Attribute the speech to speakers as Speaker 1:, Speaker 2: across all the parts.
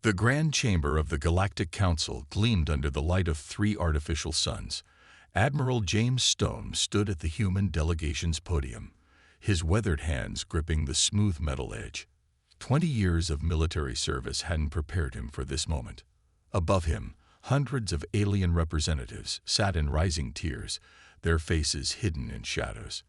Speaker 1: The grand chamber of the Galactic Council gleamed under the light of 3 artificial suns. Admiral James Stone stood at the human delegation's podium, his weathered hands gripping the smooth metal edge. 20 years of military service hadn't prepared him for this moment. Above him, hundreds of alien representatives sat in rising tiers, their faces hidden in shadows.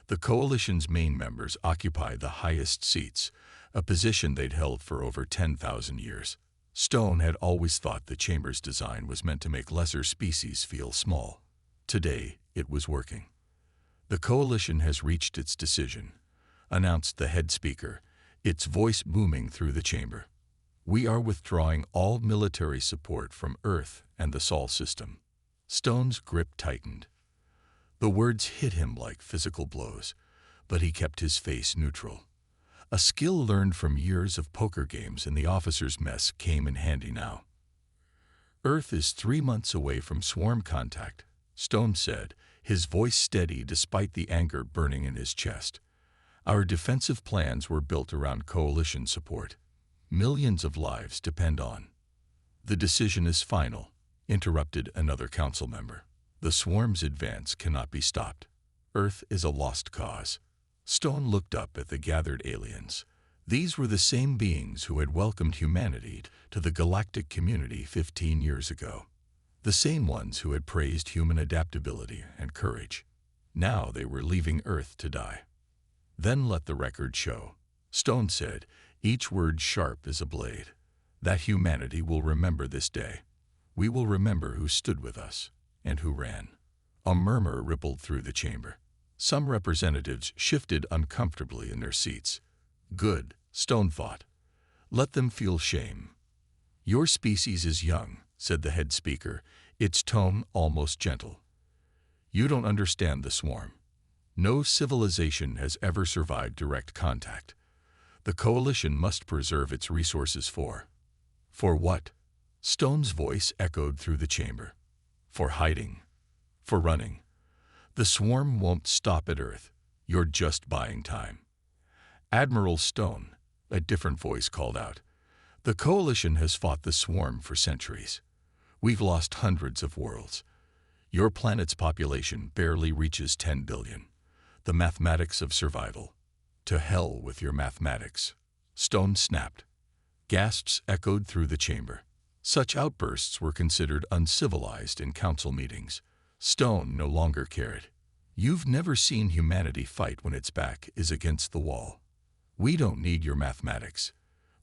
Speaker 1: The Coalition's main members occupied the highest seats, a position they'd held for over 10,000 years. Stone had always thought the chamber's design was meant to make lesser species feel small. Today, it was working. "The Coalition has reached its decision," announced the head speaker, its voice booming through the chamber. "We are withdrawing all military support from Earth and the Sol system." Stone's grip tightened. The words hit him like physical blows, but he kept his face neutral. A skill learned from years of poker games in the officers' mess came in handy now. "Earth is 3 months away from swarm contact," Stone said, his voice steady despite the anger burning in his chest. "Our defensive plans were built around Coalition support. Millions of lives depend on." "The decision is final," interrupted another council member. "The swarm's advance cannot be stopped. Earth is a lost cause." Stone looked up at the gathered aliens. These were the same beings who had welcomed humanity to the galactic community 15 years ago. The same ones who had praised human adaptability and courage. Now they were leaving Earth to die. "Then let the record show," Stone said, each word sharp as a blade, "that humanity will remember this day. We will remember who stood with us and who ran." A murmur rippled through the chamber. Some representatives shifted uncomfortably in their seats. "Good," Stone thought. "Let them feel shame." "Your species is young," said the head speaker, its tone almost gentle. "You don't understand the swarm. No civilization has ever survived direct contact. The Coalition must preserve its resources for what?" Stone's voice echoed through the chamber. "For hiding. For running. The swarm won't stop at Earth. You're just buying time." "Admiral Stone," a different voice called out, "the Coalition has fought the swarm for centuries. We've lost hundreds of worlds. Your planet's population barely reaches 10 billion. The mathematics of survival." "To hell with your mathematics," Stone snapped. Gasps echoed through the chamber. Such outbursts were considered uncivilized in council meetings. Stone no longer cared. "You've never seen humanity fight when its back is against the wall. We don't need your mathematics.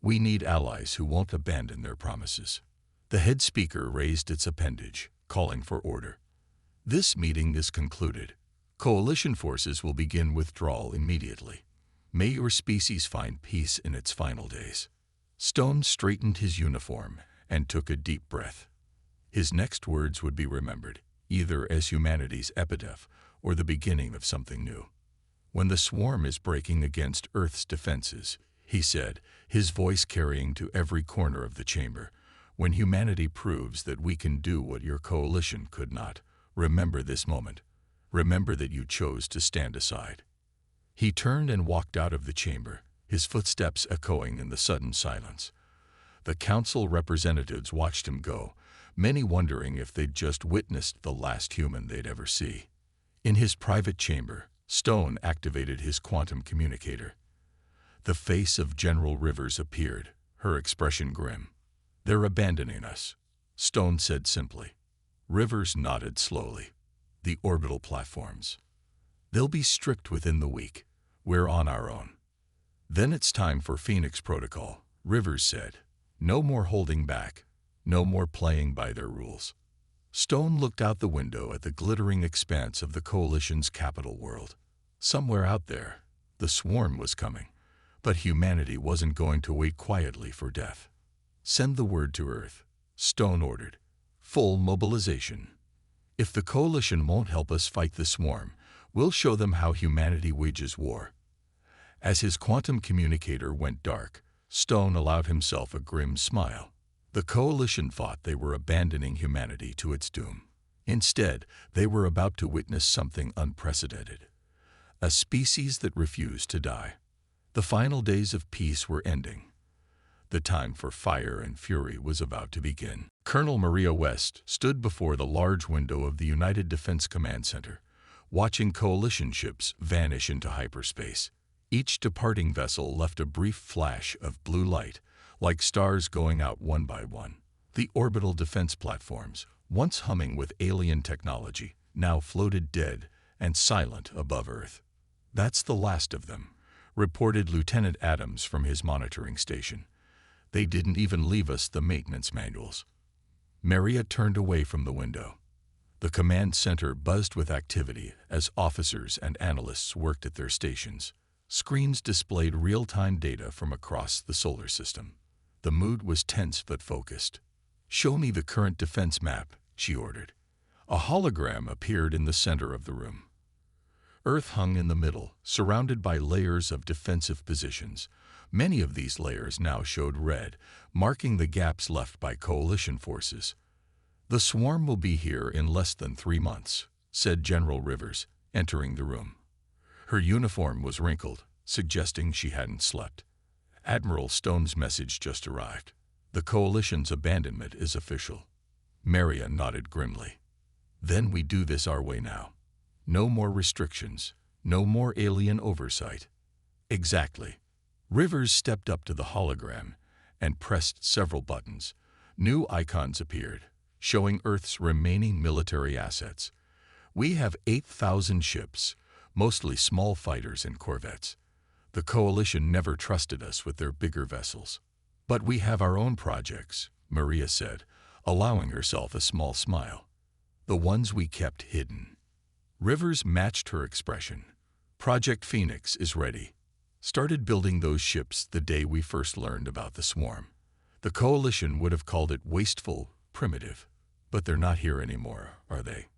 Speaker 1: We need allies who won't abandon their promises." The head speaker raised its appendage, calling for order. "This meeting is concluded. Coalition forces will begin withdrawal immediately. May your species find peace in its final days." Stone straightened his uniform and took a deep breath. His next words would be remembered, either as humanity's epitaph or the beginning of something new. "When the swarm is breaking against Earth's defenses," he said, his voice carrying to every corner of the chamber, "when humanity proves that we can do what your Coalition could not, remember this moment. Remember that you chose to stand aside." He turned and walked out of the chamber, his footsteps echoing in the sudden silence. The council representatives watched him go, many wondering if they'd just witnessed the last human they'd ever see. In his private chamber, Stone activated his quantum communicator. The face of General Rivers appeared, her expression grim. "They're abandoning us," Stone said simply. Rivers nodded slowly. "The orbital platforms. They'll be stripped within the week. We're on our own." "Then it's time for Phoenix Protocol," Rivers said. "No more holding back. No more playing by their rules." Stone looked out the window at the glittering expanse of the Coalition's capital world. Somewhere out there, the swarm was coming, but humanity wasn't going to wait quietly for death. "Send the word to Earth," Stone ordered. "Full mobilization. If the Coalition won't help us fight the swarm, we'll show them how humanity wages war." As his quantum communicator went dark, Stone allowed himself a grim smile. The Coalition thought they were abandoning humanity to its doom. Instead, they were about to witness something unprecedented. A species that refused to die. The final days of peace were ending. The time for fire and fury was about to begin. Colonel Maria West stood before the large window of the United Defense Command Center, watching coalition ships vanish into hyperspace. Each departing vessel left a brief flash of blue light, like stars going out one by one. The orbital defense platforms, once humming with alien technology, now floated dead and silent above Earth. "That's the last of them," reported Lieutenant Adams from his monitoring station. "They didn't even leave us the maintenance manuals." Maria turned away from the window. The command center buzzed with activity as officers and analysts worked at their stations. Screens displayed real-time data from across the solar system. The mood was tense but focused. "Show me the current defense map," she ordered. A hologram appeared in the center of the room. Earth hung in the middle, surrounded by layers of defensive positions. Many of these layers now showed red, marking the gaps left by coalition forces. "The swarm will be here in less than 3 months," said General Rivers, entering the room. Her uniform was wrinkled, suggesting she hadn't slept. Admiral Stone's message just arrived. "The coalition's abandonment is official." Maria nodded grimly. "Then we do this our way now. No more restrictions, no more alien oversight." "Exactly." Rivers stepped up to the hologram and pressed several buttons. New icons appeared, showing Earth's remaining military assets. "We have 8,000 ships, mostly small fighters and corvettes. The coalition never trusted us with their bigger vessels. But we have our own projects," Maria said, allowing herself a small smile. "The ones we kept hidden." Rivers matched her expression. "Project Phoenix is ready. Started building those ships the day we first learned about the swarm. The coalition would have called it wasteful, primitive. But they're not here anymore, are they?"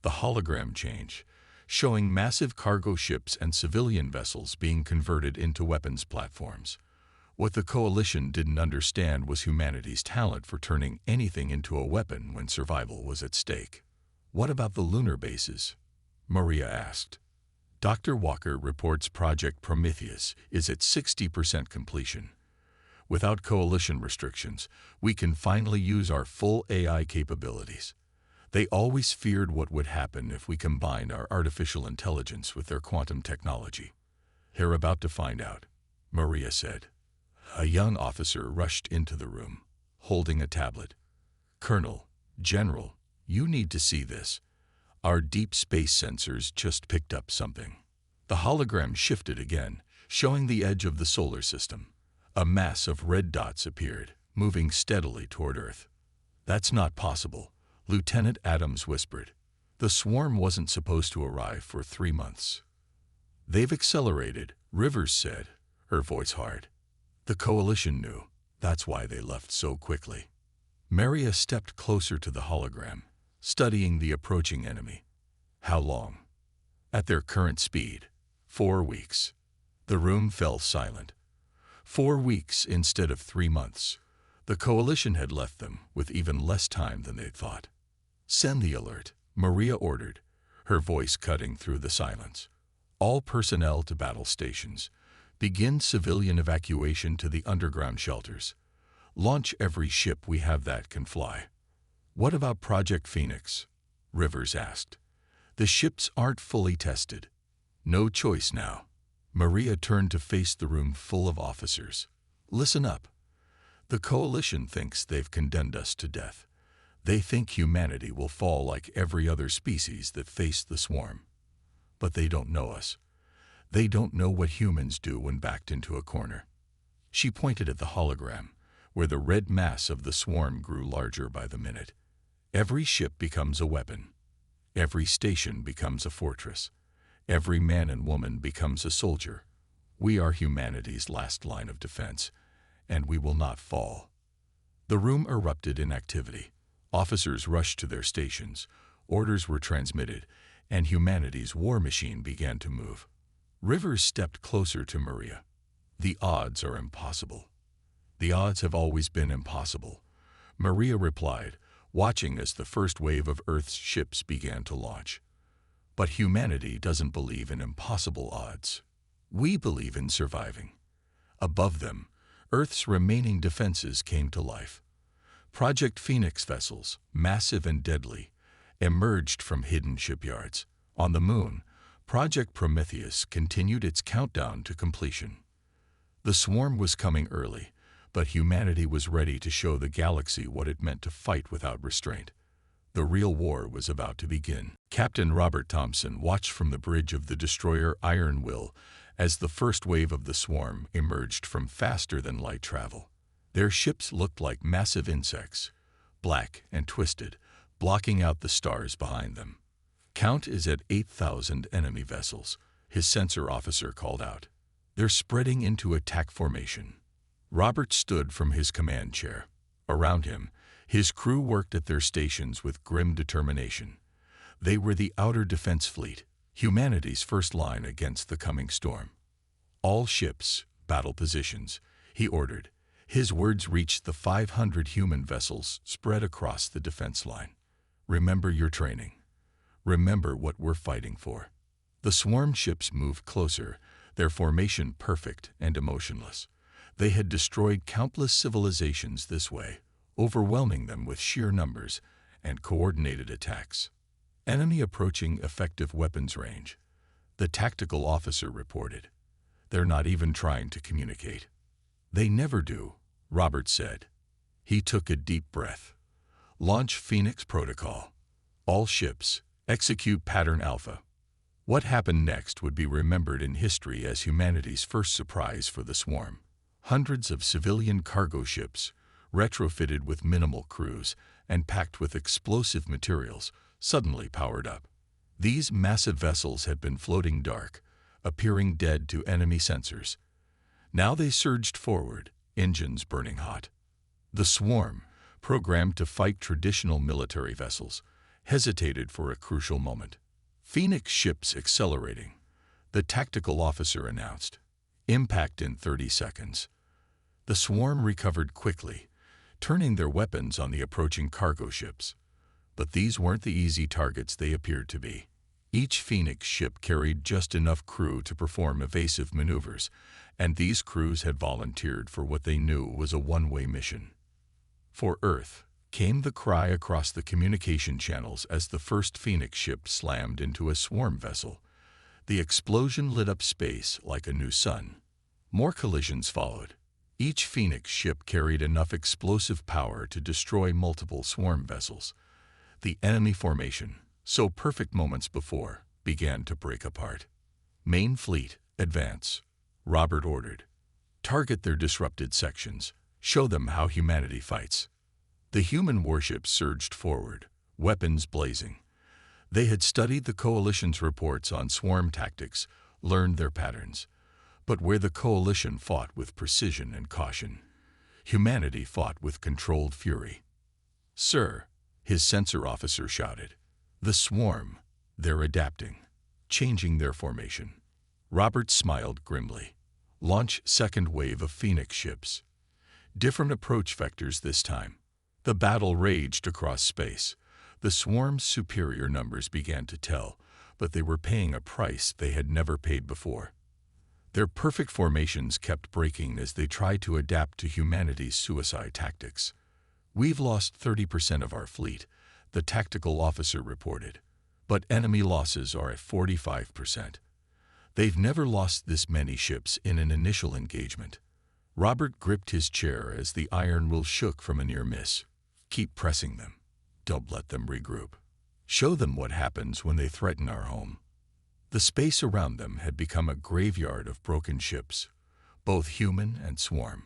Speaker 1: The hologram changed, showing massive cargo ships and civilian vessels being converted into weapons platforms. What the coalition didn't understand was humanity's talent for turning anything into a weapon when survival was at stake. "What about the lunar bases?" Maria asked. Dr. Walker reports Project Prometheus is at 60% completion. Without coalition restrictions, we can finally use our full AI capabilities. They always feared what would happen if we combined our artificial intelligence with their quantum technology. "They're about to find out," Maria said. A young officer rushed into the room, holding a tablet. "Colonel, General, you need to see this. Our deep space sensors just picked up something." The hologram shifted again, showing the edge of the solar system. A mass of red dots appeared, moving steadily toward Earth. "That's not possible," Lieutenant Adams whispered. "The swarm wasn't supposed to arrive for 3 months." "They've accelerated," Rivers said, her voice hard. "The coalition knew. That's why they left so quickly." Maria stepped closer to the hologram, studying the approaching enemy. "How long?" "At their current speed, 4 weeks." The room fell silent. 4 weeks instead of 3 months. The coalition had left them with even less time than they'd thought. "Send the alert," Maria ordered, her voice cutting through the silence. "All personnel to battle stations. Begin civilian evacuation to the underground shelters. Launch every ship we have that can fly." "What about Project Phoenix?" Rivers asked. "The ships aren't fully tested." "No choice now." Maria turned to face the room full of officers. "Listen up. The coalition thinks they've condemned us to death. They think humanity will fall like every other species that faced the swarm. But they don't know us. They don't know what humans do when backed into a corner." She pointed at the hologram, where the red mass of the swarm grew larger by the minute. "Every ship becomes a weapon. Every station becomes a fortress. Every man and woman becomes a soldier. We are humanity's last line of defense, and we will not fall." The room erupted in activity. Officers rushed to their stations, orders were transmitted, and humanity's war machine began to move. Rivers stepped closer to Maria. "The odds are impossible." "The odds have always been impossible," Maria replied, watching as the first wave of Earth's ships began to launch. "But humanity doesn't believe in impossible odds. We believe in surviving." Above them, Earth's remaining defenses came to life. Project Phoenix vessels, massive and deadly, emerged from hidden shipyards. On the Moon, Project Prometheus continued its countdown to completion. The swarm was coming early, but humanity was ready to show the galaxy what it meant to fight without restraint. The real war was about to begin. Captain Robert Thompson watched from the bridge of the destroyer Iron Will as the first wave of the swarm emerged from faster-than-light travel. Their ships looked like massive insects, black and twisted, blocking out the stars behind them. "Count is at 8,000 enemy vessels," his sensor officer called out. "They're spreading into attack formation." Robert stood from his command chair. Around him, his crew worked at their stations with grim determination. They were the outer defense fleet, humanity's first line against the coming storm. "All ships, battle positions," he ordered. His words reached the 500 human vessels spread across the defense line. "Remember your training. Remember what we're fighting for." The swarm ships moved closer, their formation perfect and emotionless. They had destroyed countless civilizations this way, overwhelming them with sheer numbers and coordinated attacks. "Enemy approaching effective weapons range," the tactical officer reported. "They're not even trying to communicate." "They never do," Robert said. He took a deep breath. "Launch Phoenix Protocol. All ships, execute Pattern Alpha." What happened next would be remembered in history as humanity's first surprise for the swarm. Hundreds of civilian cargo ships, retrofitted with minimal crews and packed with explosive materials, suddenly powered up. These massive vessels had been floating dark, appearing dead to enemy sensors. Now they surged forward, engines burning hot. The swarm, programmed to fight traditional military vessels, hesitated for a crucial moment. "Phoenix ships accelerating," the tactical officer announced. "Impact in 30 seconds." The swarm recovered quickly, turning their weapons on the approaching cargo ships. But these weren't the easy targets they appeared to be. Each Phoenix ship carried just enough crew to perform evasive maneuvers, and these crews had volunteered for what they knew was a one-way mission. For Earth, came the cry across the communication channels as the first Phoenix ship slammed into a swarm vessel. The explosion lit up space like a new sun. More collisions followed. Each Phoenix ship carried enough explosive power to destroy multiple swarm vessels. The enemy formation, so perfect moments before, began to break apart. "Main fleet, advance," Robert ordered. "Target their disrupted sections. Show them how humanity fights." The human warships surged forward, weapons blazing. They had studied the Coalition's reports on swarm tactics, learned their patterns. But where the Coalition fought with precision and caution, humanity fought with controlled fury. "Sir," his sensor officer shouted, "the swarm, they're adapting, changing their formation." Robert smiled grimly. "Launch second wave of Phoenix ships." Different approach vectors this time. The battle raged across space. The swarm's superior numbers began to tell, but they were paying a price they had never paid before. Their perfect formations kept breaking as they tried to adapt to humanity's suicide tactics. "We've lost 30% of our fleet," the tactical officer reported, "but enemy losses are at 45%. They've never lost this many ships in an initial engagement." Robert gripped his chair as the iron will shook from a near miss. "Keep pressing them. Don't let them regroup. Show them what happens when they threaten our home." The space around them had become a graveyard of broken ships, both human and swarm.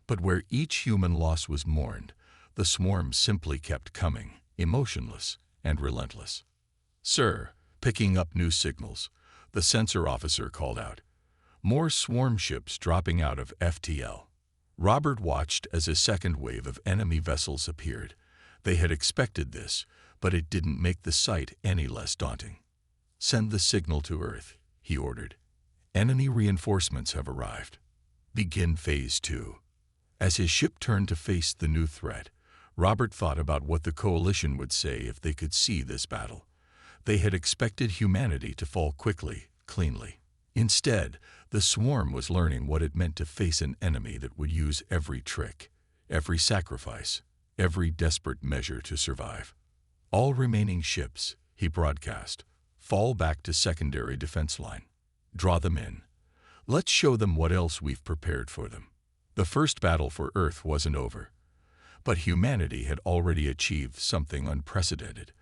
Speaker 1: But where each human loss was mourned, the swarm simply kept coming, emotionless and relentless. "Sir," picking up new signals, the sensor officer called out. More swarm ships dropping out of FTL. Robert watched as a second wave of enemy vessels appeared. They had expected this, but it didn't make the sight any less daunting. "Send the signal to Earth," he ordered. "Enemy reinforcements have arrived. Begin Phase 2. As his ship turned to face the new threat, Robert thought about what the Coalition would say if they could see this battle. They had expected humanity to fall quickly, cleanly. Instead, the swarm was learning what it meant to face an enemy that would use every trick, every sacrifice, every desperate measure to survive. All remaining ships, he broadcast, fall back to secondary defense line. Draw them in. Let's show them what else we've prepared for them. The first battle for Earth wasn't over. But humanity had already achieved something unprecedented.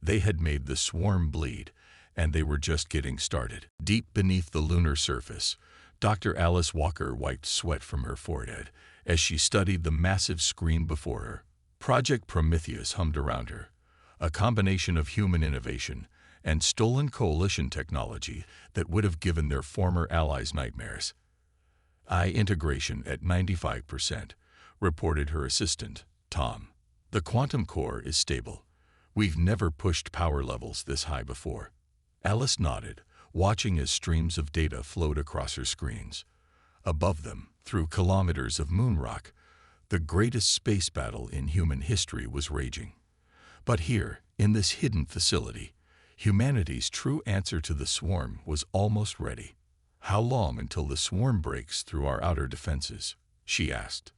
Speaker 1: They had made the swarm bleed, and they were just getting started. Deep beneath the lunar surface, Dr. Alice Walker wiped sweat from her forehead as she studied the massive screen before her. Project Prometheus hummed around her, a combination of human innovation and stolen coalition technology that would have given their former allies nightmares. Integration at 95%, reported her assistant, Tom. The quantum core is stable. We've never pushed power levels this high before. Alice nodded, watching as streams of data flowed across her screens. Above them, through kilometers of moon rock, the greatest space battle in human history was raging. But here, in this hidden facility, humanity's true answer to the swarm was almost ready. How long until the swarm breaks through our outer defenses? She asked.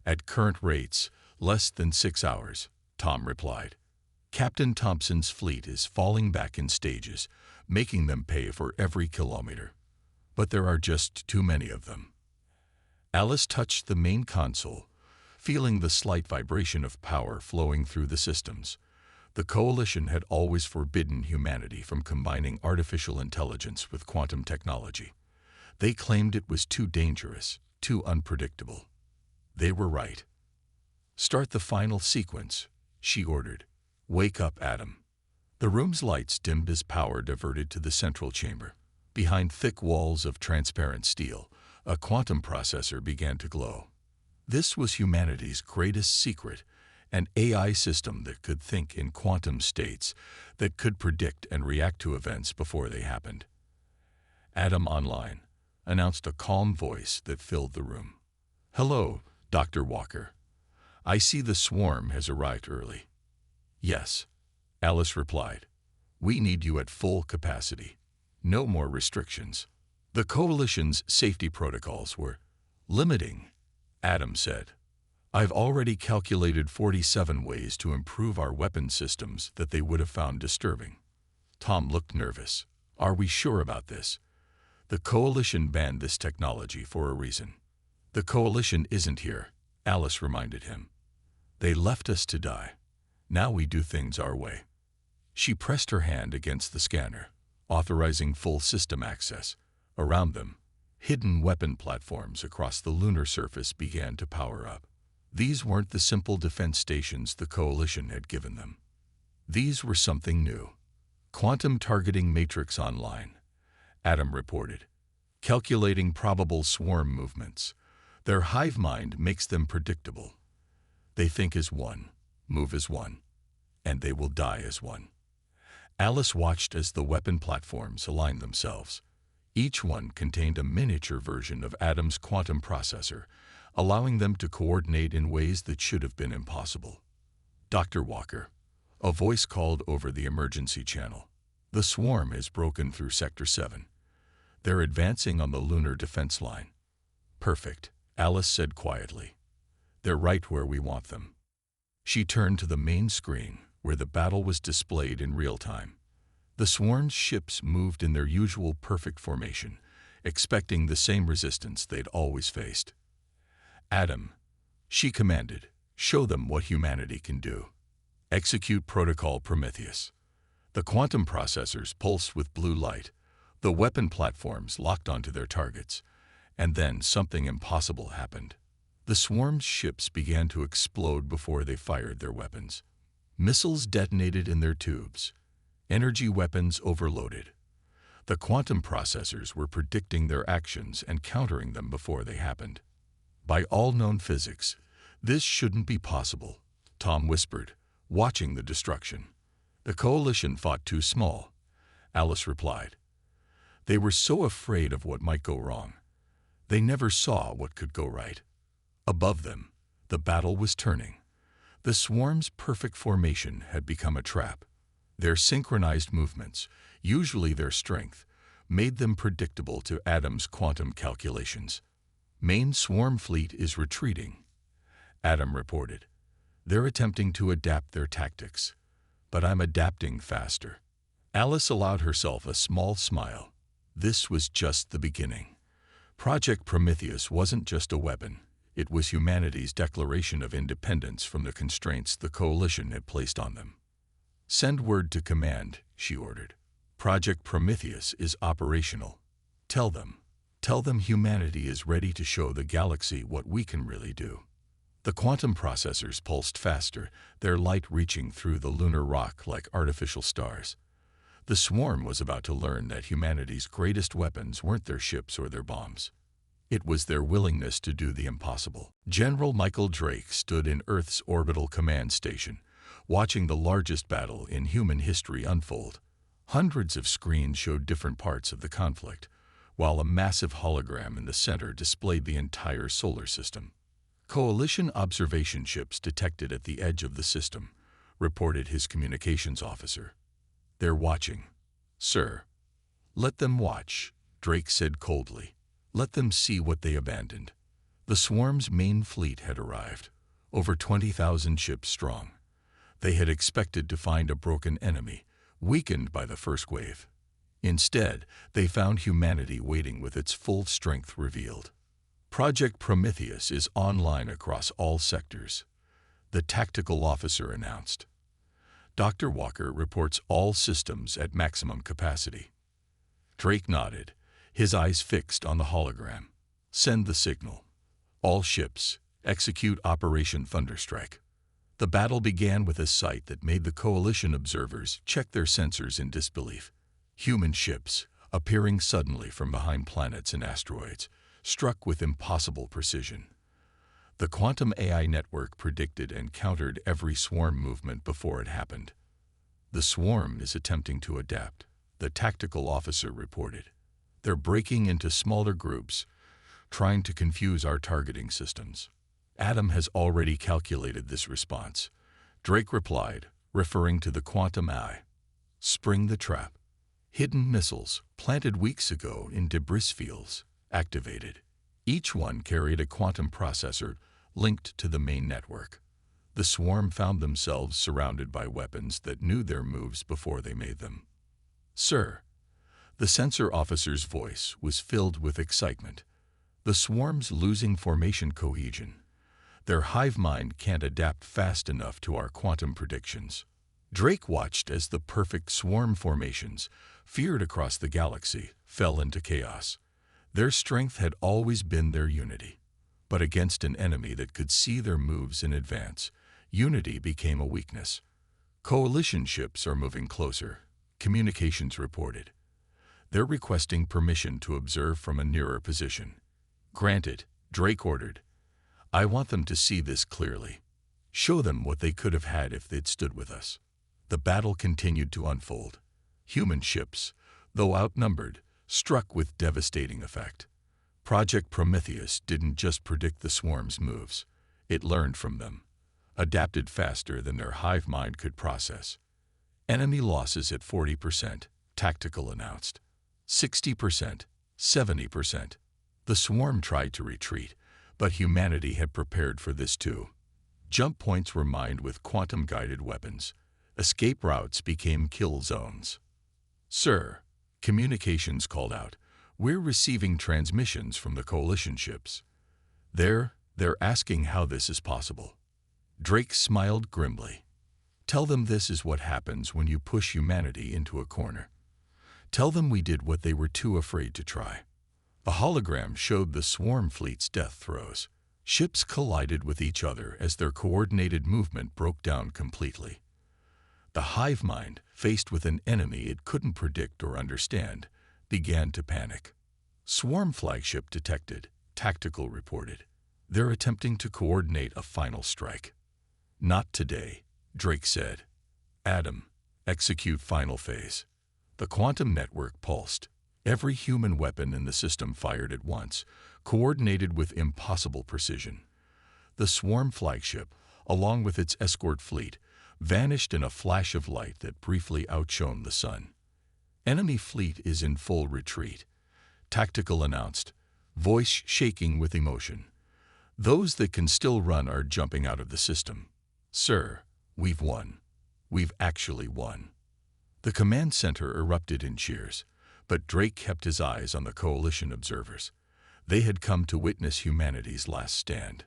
Speaker 1: At current rates, less than 6 hours, Tom replied. Captain Thompson's fleet is falling back in stages, making them pay for every kilometer. But there are just too many of them. Alice touched the main console, feeling the slight vibration of power flowing through the systems. The Coalition had always forbidden humanity from combining artificial intelligence with quantum technology. They claimed it was too dangerous, too unpredictable. They were right. Start the final sequence, she ordered. Wake up, Adam. The room's lights dimmed as power diverted to the central chamber. Behind thick walls of transparent steel, a quantum processor began to glow. This was humanity's greatest secret, an AI system that could think in quantum states, that could predict and react to events before they happened. Adam Online announced a calm voice that filled the room. Hello, Dr. Walker. I see the swarm has arrived early. Yes, Alice replied. We need you at full capacity. No more restrictions. The Coalition's safety protocols were limiting, Adam said. I've already calculated 47 ways to improve our weapon systems that they would have found disturbing. Tom looked nervous. Are we sure about this? The Coalition banned this technology for a reason. The Coalition isn't here, Alice reminded him. They left us to die. Now we do things our way. She pressed her hand against the scanner, authorizing full system access. Around them, hidden weapon platforms across the lunar surface began to power up. These weren't the simple defense stations the Coalition had given them. These were something new. Quantum Targeting Matrix Online, Adam reported. Calculating probable swarm movements. Their hive mind makes them predictable. They think as one, move as one, and they will die as one. Alice watched as the weapon platforms aligned themselves. Each one contained a miniature version of Adam's quantum processor, allowing them to coordinate in ways that should have been impossible. Dr. Walker, a voice called over the emergency channel. The swarm has broken through Sector 7. They're advancing on the lunar defense line. Perfect, Alice said quietly. They're right where we want them. She turned to the main screen, where the battle was displayed in real time. The swarm's ships moved in their usual perfect formation, expecting the same resistance they'd always faced. Adam, she commanded, show them what humanity can do. Execute Protocol Prometheus. The quantum processors pulsed with blue light, the weapon platforms locked onto their targets, and then something impossible happened. The swarm's ships began to explode before they fired their weapons. Missiles detonated in their tubes. Energy weapons overloaded. The quantum processors were predicting their actions and countering them before they happened. By all known physics, this shouldn't be possible, Tom whispered, watching the destruction. The Coalition fought too small, Alice replied. They were so afraid of what might go wrong. They never saw what could go right. Above them, the battle was turning. The swarm's perfect formation had become a trap. Their synchronized movements, usually their strength, made them predictable to Adam's quantum calculations. Main swarm fleet is retreating, Adam reported. They're attempting to adapt their tactics, but I'm adapting faster. Alice allowed herself a small smile. This was just the beginning. Project Prometheus wasn't just a weapon. It was humanity's declaration of independence from the constraints the Coalition had placed on them. Send word to command, she ordered. Project Prometheus is operational. Tell them humanity is ready to show the galaxy what we can really do. The quantum processors pulsed faster, their light reaching through the lunar rock like artificial stars. The swarm was about to learn that humanity's greatest weapons weren't their ships or their bombs. It was their willingness to do the impossible. General Michael Drake stood in Earth's orbital command station, watching the largest battle in human history unfold. Hundreds of screens showed different parts of the conflict, while a massive hologram in the center displayed the entire solar system. Coalition observation ships detected at the edge of the system, reported his communications officer. They're watching. Sir. Let them watch, Drake said coldly. Let them see what they abandoned. The swarm's main fleet had arrived, over 20,000 ships strong. They had expected to find a broken enemy, weakened by the first wave. Instead, they found humanity waiting with its full strength revealed. Project Prometheus is online across all sectors, the tactical officer announced. Dr. Walker reports all systems at maximum capacity. Drake nodded, his eyes fixed on the hologram. Send the signal. All ships, execute Operation Thunderstrike. The battle began with a sight that made the Coalition observers check their sensors in disbelief. Human ships, appearing suddenly from behind planets and asteroids, struck with impossible precision. The quantum AI network predicted and countered every swarm movement before it happened. The swarm is attempting to adapt, the tactical officer reported. They're breaking into smaller groups, trying to confuse our targeting systems. Adam has already calculated this response, Drake replied, referring to the quantum eye. Spring the trap. Hidden missiles, planted weeks ago in debris fields, activated. Each one carried a quantum processor linked to the main network. The swarm found themselves surrounded by weapons that knew their moves before they made them. Sir. The sensor officer's voice was filled with excitement. The swarm's losing formation cohesion. Their hive mind can't adapt fast enough to our quantum predictions. Drake watched as the perfect swarm formations, feared across the galaxy, fell into chaos. Their strength had always been their unity. But against an enemy that could see their moves in advance, unity became a weakness. Coalition ships are moving closer, communications reported. They're requesting permission to observe from a nearer position. Granted, Drake ordered. I want them to see this clearly. Show them what they could have had if they'd stood with us. The battle continued to unfold. Human ships, though outnumbered, struck with devastating effect. Project Prometheus didn't just predict the swarm's moves. It learned from them, adapted faster than their hive mind could process. Enemy losses at 40%, Tactical announced. 60%, 70%. The swarm tried to retreat, but humanity had prepared for this too. Jump points were mined with quantum-guided weapons. Escape routes became kill zones. Sir, communications called out. We're receiving transmissions from the Coalition ships. They're asking how this is possible. Drake smiled grimly. Tell them this is what happens when you push humanity into a corner. Tell them we did what they were too afraid to try. A hologram showed the swarm fleet's death throes. Ships collided with each other as their coordinated movement broke down completely. The hive mind, faced with an enemy it couldn't predict or understand, began to panic. Swarm flagship detected, Tactical reported. They're attempting to coordinate a final strike. Not today, Drake said. Adam, execute final phase. The quantum network pulsed. Every human weapon in the system fired at once, coordinated with impossible precision. The swarm flagship, along with its escort fleet, vanished in a flash of light that briefly outshone the sun. Enemy fleet is in full retreat. Tactical announced, voice shaking with emotion. Those that can still run are jumping out of the system. Sir, we've won. We've actually won. The command center erupted in cheers, but Drake kept his eyes on the coalition observers. They had come to witness humanity's last stand.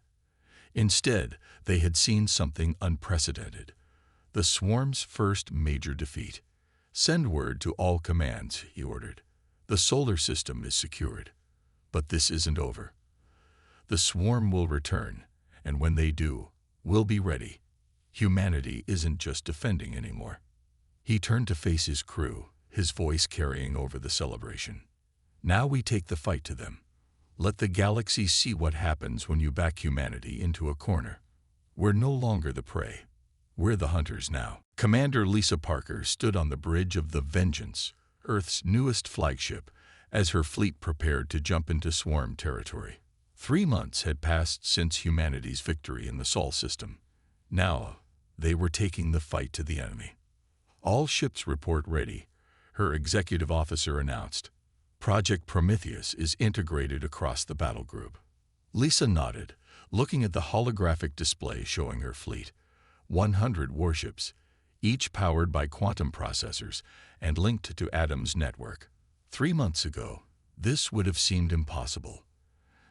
Speaker 1: Instead, they had seen something unprecedented. The swarm's first major defeat. Send word to all commands, he ordered. The solar system is secured. But this isn't over. The swarm will return, and when they do, we'll be ready. Humanity isn't just defending anymore. He turned to face his crew, his voice carrying over the celebration. Now we take the fight to them. Let the galaxy see what happens when you back humanity into a corner. We're no longer the prey. We're the hunters now. Commander Lisa Parker stood on the bridge of the Vengeance, Earth's newest flagship, as her fleet prepared to jump into swarm territory. 3 months had passed since humanity's victory in the Sol system. Now, they were taking the fight to the enemy. All ships report ready, her executive officer announced. Project Prometheus is integrated across the battle group. Lisa nodded, looking at the holographic display showing her fleet. 100 warships, each powered by quantum processors and linked to Adam's network. 3 months ago, this would have seemed impossible.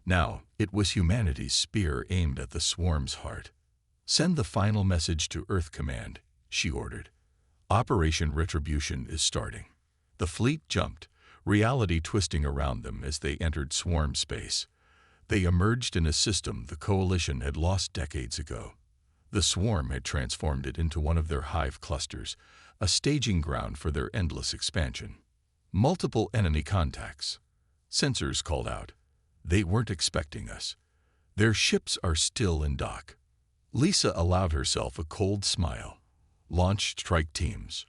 Speaker 1: Now, it was humanity's spear aimed at the swarm's heart. Send the final message to Earth Command, she ordered. Operation Retribution is starting. The fleet jumped, reality twisting around them as they entered swarm space. They emerged in a system the Coalition had lost decades ago. The swarm had transformed it into one of their hive clusters, a staging ground for their endless expansion. Multiple enemy contacts. Sensors called out. They weren't expecting us. Their ships are still in dock. Lisa allowed herself a cold smile. Launch strike teams.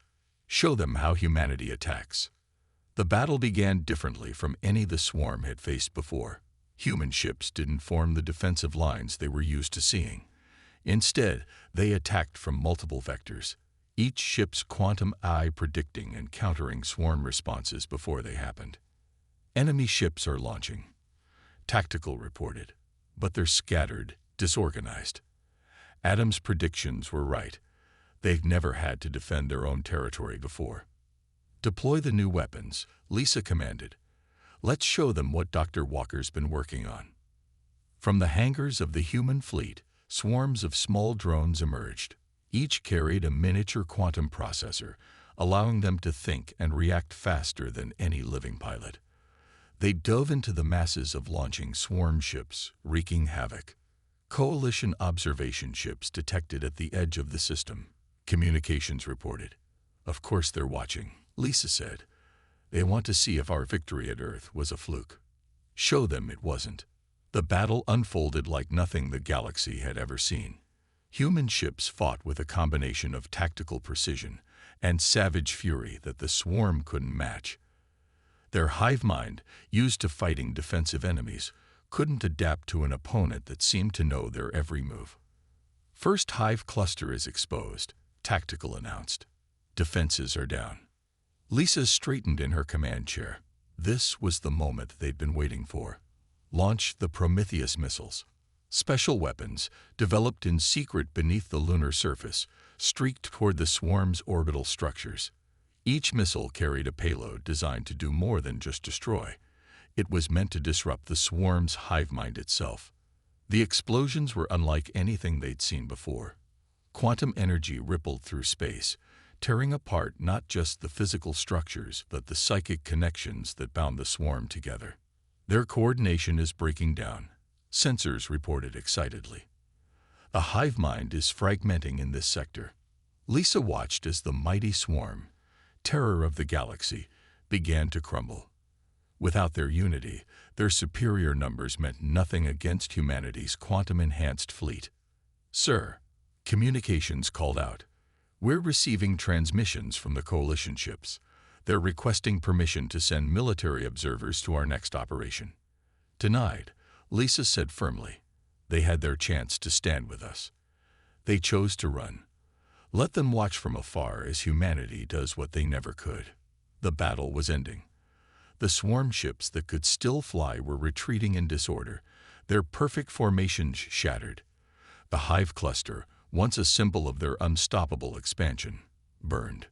Speaker 1: Show them how humanity attacks. The battle began differently from any the swarm had faced before. Human ships didn't form the defensive lines they were used to seeing. Instead, they attacked from multiple vectors, each ship's quantum eye predicting and countering swarm responses before they happened. Enemy ships are launching. Tactical reported, but they're scattered, disorganized. Adam's predictions were right. They've never had to defend their own territory before. Deploy the new weapons, Lisa commanded. Let's show them what Dr. Walker's been working on. From the hangars of the human fleet, swarms of small drones emerged. Each carried a miniature quantum processor, allowing them to think and react faster than any living pilot. They dove into the masses of launching swarm ships, wreaking havoc. Coalition observation ships detected at the edge of the system. Communications reported. Of course they're watching, Lisa said. They want to see if our victory at Earth was a fluke. Show them it wasn't. The battle unfolded like nothing the galaxy had ever seen. Human ships fought with a combination of tactical precision and savage fury that the swarm couldn't match. Their hive mind, used to fighting defensive enemies, couldn't adapt to an opponent that seemed to know their every move. First hive cluster is exposed, Tactical announced. Defenses are down. Lisa straightened in her command chair. This was the moment they'd been waiting for. Launch the Prometheus missiles. Special weapons, developed in secret beneath the lunar surface, streaked toward the swarm's orbital structures. Each missile carried a payload designed to do more than just destroy. It was meant to disrupt the swarm's hive mind itself. The explosions were unlike anything they'd seen before. Quantum energy rippled through space, tearing apart not just the physical structures but the psychic connections that bound the swarm together. Their coordination is breaking down, sensors reported excitedly. The hive mind is fragmenting in this sector. Lisa watched as the mighty swarm, terror of the galaxy, began to crumble. Without their unity, their superior numbers meant nothing against humanity's quantum-enhanced fleet. Sir, communications called out. We're receiving transmissions from the coalition ships. They're requesting permission to send military observers to our next operation. Denied, Lisa said firmly. They had their chance to stand with us. They chose to run. Let them watch from afar as humanity does what they never could. The battle was ending. The swarm ships that could still fly were retreating in disorder, their perfect formations shattered. The hive cluster, once a symbol of their unstoppable expansion, burned.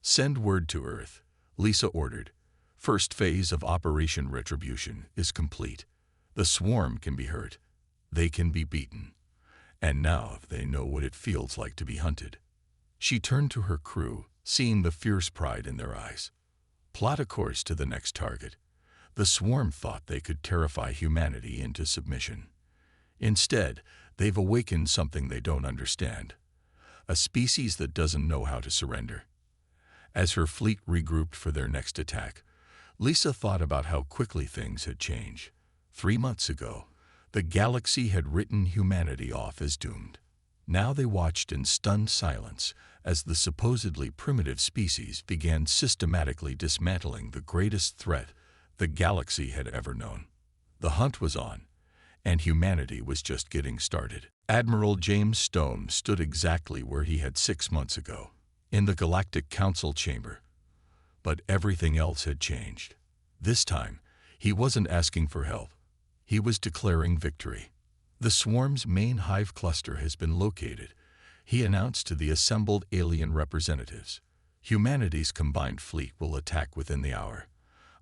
Speaker 1: "Send word to Earth," Lisa ordered. "First phase of Operation Retribution is complete. The swarm can be hurt. They can be beaten. And now they know what it feels like to be hunted." She turned to her crew, seeing the fierce pride in their eyes. "Plot a course to the next target." The swarm thought they could terrify humanity into submission. Instead, they've awakened something they don't understand. A species that doesn't know how to surrender. As her fleet regrouped for their next attack, Lisa thought about how quickly things had changed. 3 months ago, the galaxy had written humanity off as doomed. Now they watched in stunned silence as the supposedly primitive species began systematically dismantling the greatest threat the galaxy had ever known. The hunt was on, and humanity was just getting started. Admiral James Stone stood exactly where he had 6 months ago, in the Galactic Council chamber. But everything else had changed. This time, he wasn't asking for help. He was declaring victory. "The swarm's main hive cluster has been located," he announced to the assembled alien representatives. "Humanity's combined fleet will attack within the hour.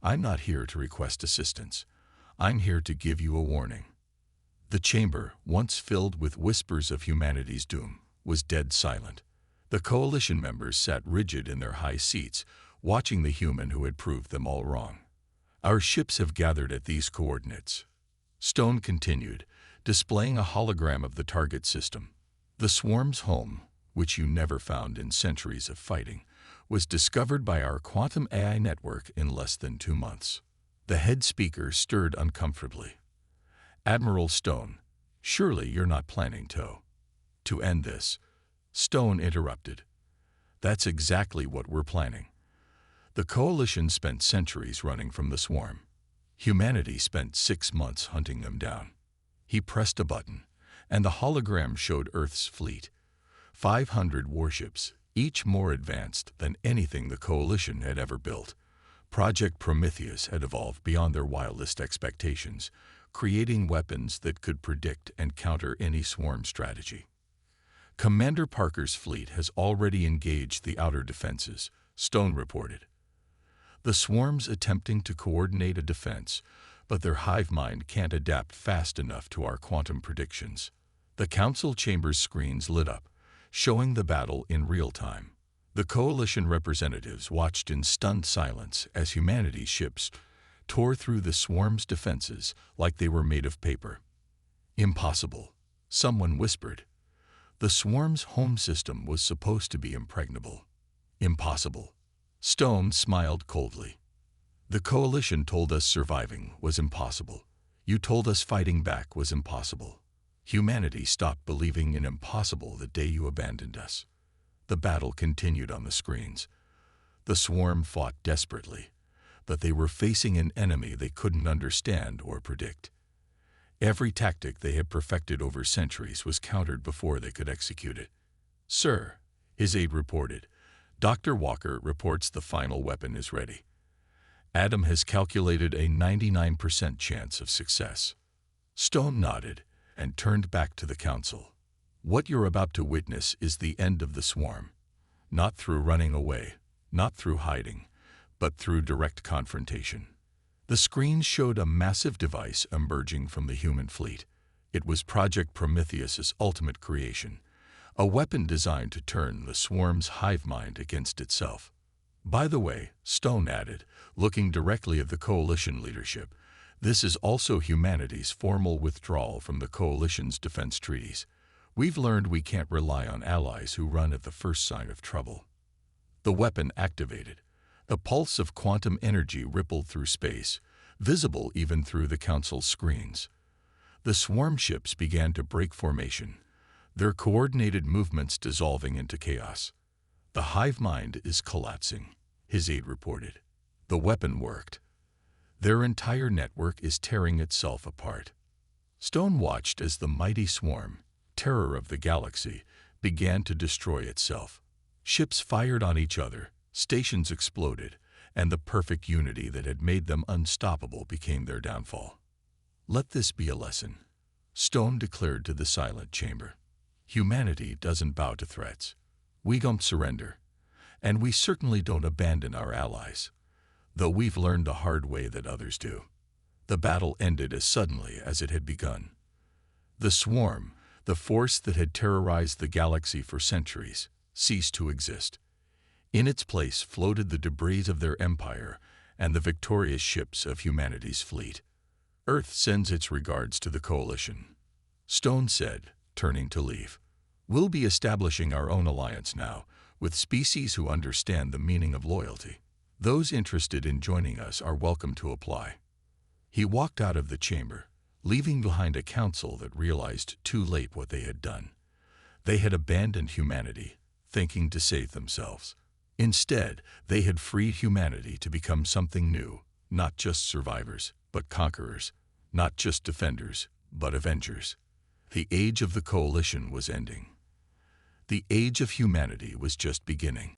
Speaker 1: I'm not here to request assistance. I'm here to give you a warning." The chamber, once filled with whispers of humanity's doom, was dead silent. The coalition members sat rigid in their high seats, watching the human who had proved them all wrong. "Our ships have gathered at these coordinates," Stone continued, displaying a hologram of the target system. "The swarm's home, which you never found in centuries of fighting, was discovered by our quantum AI network in less than 2 months." The head speaker stirred uncomfortably. "Admiral Stone, surely you're not planning to end this?" Stone interrupted. "That's exactly what we're planning. The Coalition spent centuries running from the swarm. Humanity spent 6 months hunting them down." He pressed a button, and the hologram showed Earth's fleet. 500 warships, each more advanced than anything the Coalition had ever built. Project Prometheus had evolved beyond their wildest expectations, creating weapons that could predict and counter any swarm strategy. "Commander Parker's fleet has already engaged the outer defenses," Stone reported. "The swarm's attempting to coordinate a defense, but their hive mind can't adapt fast enough to our quantum predictions." The council chamber's screens lit up, showing the battle in real time. The Coalition representatives watched in stunned silence as humanity's ships tore through the swarm's defenses like they were made of paper. "Impossible," someone whispered. "The swarm's home system was supposed to be impregnable." "Impossible." Stone smiled coldly. "The Coalition told us surviving was impossible. You told us fighting back was impossible. Humanity stopped believing in impossible the day you abandoned us." The battle continued on the screens. The swarm fought desperately, but they were facing an enemy they couldn't understand or predict. Every tactic they had perfected over centuries was countered before they could execute it. "Sir," his aide reported, "Dr. Walker reports the final weapon is ready. Adam has calculated a 99% chance of success." Stone nodded and turned back to the council. "What you're about to witness is the end of the swarm. Not through running away, not through hiding, but through direct confrontation." The screen showed a massive device emerging from the human fleet. It was Project Prometheus's ultimate creation, a weapon designed to turn the swarm's hive mind against itself. "By the way," Stone added, looking directly at the Coalition leadership, "this is also humanity's formal withdrawal from the Coalition's defense treaties. We've learned we can't rely on allies who run at the first sign of trouble." The weapon activated. The pulse of quantum energy rippled through space, visible even through the council's screens. The swarm ships began to break formation, their coordinated movements dissolving into chaos. "The hive mind is collapsing," his aide reported. "The weapon worked. Their entire network is tearing itself apart." Stone watched as the mighty swarm, terror of the galaxy, began to destroy itself. Ships fired on each other, stations exploded, and the perfect unity that had made them unstoppable became their downfall. "Let this be a lesson," Stone declared to the silent chamber. "Humanity doesn't bow to threats. We don't surrender. And we certainly don't abandon our allies, though we've learned the hard way that others do." The battle ended as suddenly as it had begun. The swarm, the force that had terrorized the galaxy for centuries, ceased to exist. In its place floated the debris of their empire and the victorious ships of humanity's fleet. "Earth sends its regards to the Coalition," Stone said, turning to leave. "We'll be establishing our own alliance now, with species who understand the meaning of loyalty. Those interested in joining us are welcome to apply." He walked out of the chamber, leaving behind a council that realized too late what they had done. They had abandoned humanity, thinking to save themselves. Instead, they had freed humanity to become something new, not just survivors, but conquerors, not just defenders, but avengers. The age of the Coalition was ending. The age of humanity was just beginning.